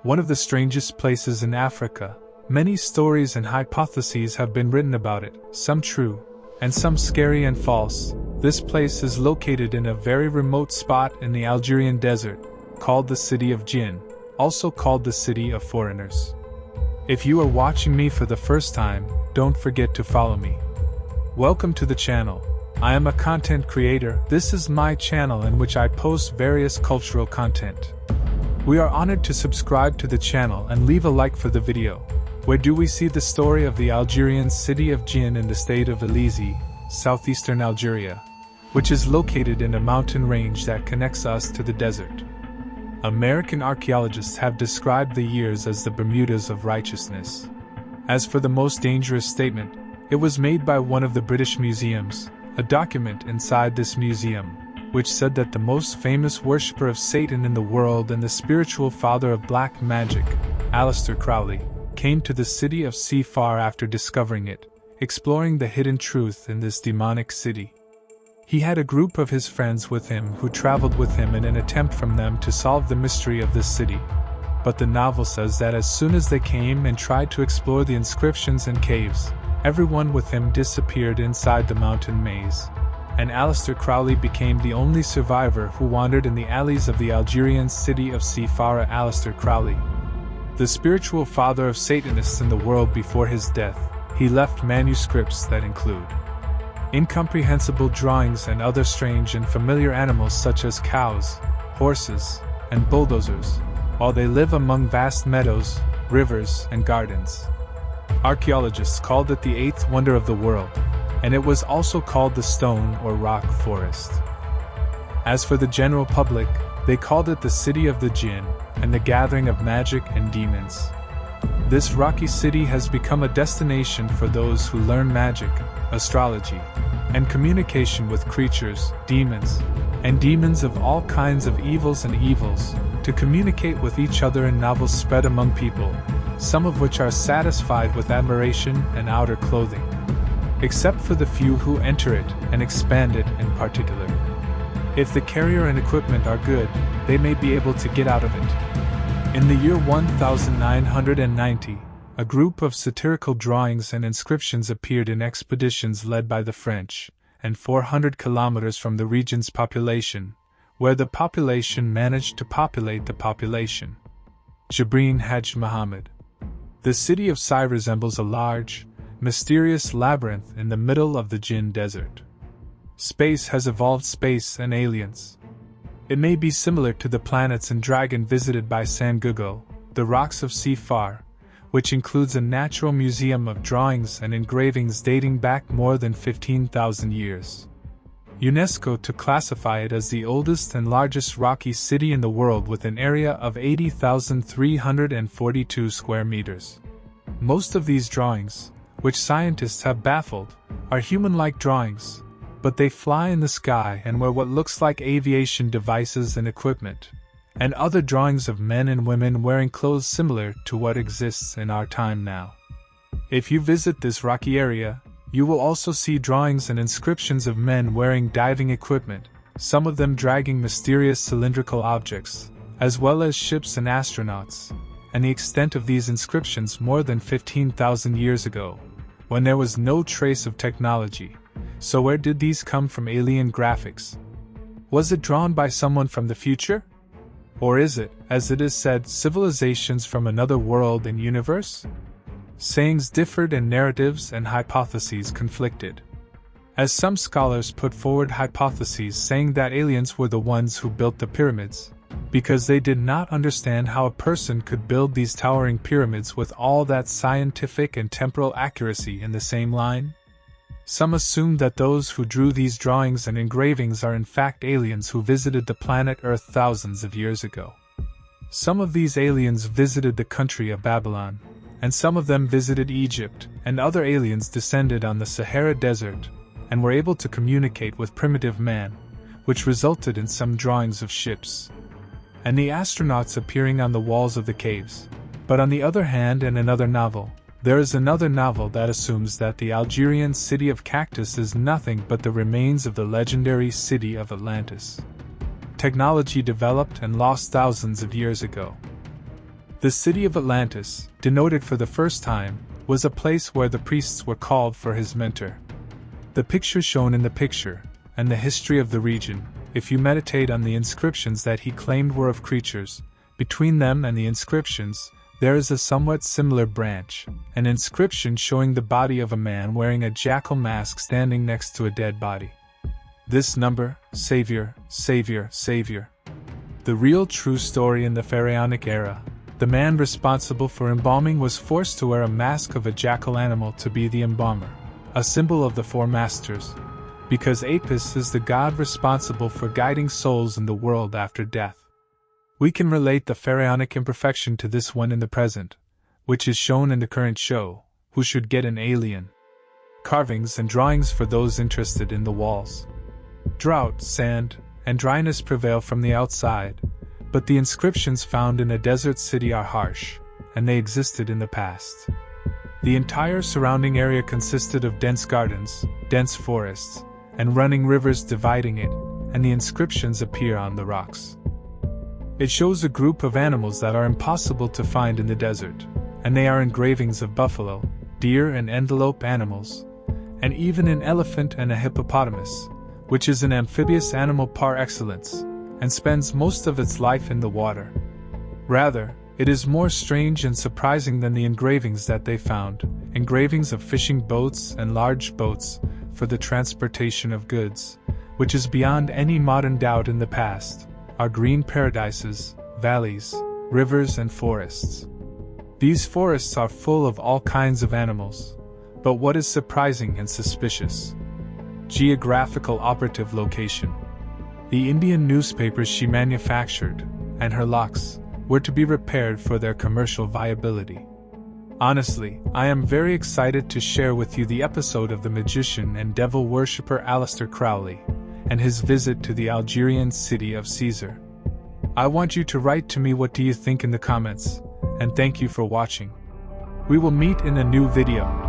one of the strangest places in Africa. Many stories and hypotheses have been written about it, some true, and some scary and false. This place is located in a very remote spot in the Algerian desert, called the City of Jinn, also called the City of Foreigners. If you are watching me for the first time, don't forget to follow me. Welcome to the channel. I am a content creator. This is my channel in which I post various cultural content. We are honored to subscribe to the channel and leave a like for the video. Where do we see the story of the Algerian city of Jinn in the state of Elizi, southeastern Algeria, which is located in a mountain range that connects us to the desert. American archaeologists have described the years as the Bermudas of righteousness. As for the most dangerous statement, it was made by one of the British museums, a document inside this museum, which said that the most famous worshipper of Satan in the world and the spiritual father of black magic, Aleister Crowley, came to the city of Sifar after discovering it, exploring the hidden truth in this demonic city. He had a group of his friends with him who traveled with him in an attempt from them to solve the mystery of this city. But the novel says that as soon as they came and tried to explore the inscriptions and caves, everyone with him disappeared inside the mountain maze, and Aleister Crowley became the only survivor who wandered in the alleys of the Algerian city of Sifara. Aleister Crowley, the spiritual father of Satanists in the world. Before his death, he left manuscripts that include incomprehensible drawings and other strange and familiar animals such as cows, horses, and bulldozers, while they live among vast meadows, rivers, and gardens. Archaeologists called it the eighth wonder of the world, and it was also called the stone or rock forest. As for the general public, they called it the city of the Jinn, and the gathering of magic and demons. This rocky city has become a destination for those who learn magic, astrology, and communication with creatures, demons, and demons of all kinds of evils to communicate with each other in novels spread among people, some of which are satisfied with admiration and outer clothing, except for the few who enter it and expand it in particular. If the carrier and equipment are good, they may be able to get out of it. In the year 1990, a group of satirical drawings and inscriptions appeared in expeditions led by the French, and 400 kilometers from the region's population, where the population managed to populate the population. Jabreen Hajj Muhammad. The city of Sai resembles a large, mysterious labyrinth in the middle of the Jinn desert. Space has evolved space and aliens. It may be similar to the planets and dragon visited by Sangugo, the rocks of Sifar, which includes a natural museum of drawings and engravings dating back more than 15,000 years. UNESCO to classify it as the oldest and largest rocky city in the world with an area of 80,342 square meters. Most of these drawings, which scientists have baffled, are human-like drawings, but they fly in the sky and wear what looks like aviation devices and equipment, and other drawings of men and women wearing clothes similar to what exists in our time now. If you visit this rocky area, you will also see drawings and inscriptions of men wearing diving equipment, some of them dragging mysterious cylindrical objects, as well as ships and astronauts, and the extent of these inscriptions more than 15,000 years ago, when there was no trace of technology. So where did these come from? Alien graphics? Was it drawn by someone from the future? Or is it, as it is said, civilizations from another world and universe? Sayings differed and narratives and hypotheses conflicted. As some scholars put forward hypotheses saying that aliens were the ones who built the pyramids, because they did not understand how a person could build these towering pyramids with all that scientific and temporal accuracy in the same line. Some assumed that those who drew these drawings and engravings are in fact aliens who visited the planet Earth thousands of years ago. Some of these aliens visited the country of Babylon, and some of them visited Egypt, and other aliens descended on the Sahara Desert, and were able to communicate with primitive man, which resulted in some drawings of ships, and the astronauts appearing on the walls of the caves. But on the other hand, in another novel, there is another novel that assumes that the Algerian city of Cactus is nothing but the remains of the legendary city of Atlantis. Technology developed and lost thousands of years ago. The city of Atlantis, denoted for the first time, was a place where the priests were called for his mentor. The picture shown in the picture, and the history of the region, if you meditate on the inscriptions that he claimed were of creatures, between them and the inscriptions, there is a somewhat similar branch, an inscription showing the body of a man wearing a jackal mask standing next to a dead body. This number, Savior, Savior, Savior. The real true story in the pharaonic era, the man responsible for embalming was forced to wear a mask of a jackal animal to be the embalmer, a symbol of the Four Masters, because Apis is the god responsible for guiding souls in the world after death. We can relate the pharaonic imperfection to this one in the present, which is shown in the current show, who should get an alien. Carvings and drawings for those interested in the walls. Drought, sand, and dryness prevail from the outside, but the inscriptions found in a desert city are harsh, and they existed in the past. The entire surrounding area consisted of dense gardens, dense forests, and running rivers dividing it, and the inscriptions appear on the rocks. It shows a group of animals that are impossible to find in the desert, and they are engravings of buffalo, deer and antelope animals, and even an elephant and a hippopotamus, which is an amphibious animal par excellence, and spends most of its life in the water. Rather, it is more strange and surprising than the engravings that they found, engravings of fishing boats and large boats for the transportation of goods, which is beyond any modern doubt in the past, are green paradises, valleys, rivers and forests. These forests are full of all kinds of animals, but what is surprising and suspicious? Geographical operative location. The Indian newspapers she manufactured, and her locks, were to be repaired for their commercial viability. Honestly, I am very excited to share with you the episode of the magician and devil worshipper Aleister Crowley, and his visit to the Algerian city of Caesar. I want you to write to me what do you think in the comments, and thank you for watching. We will meet in a new video.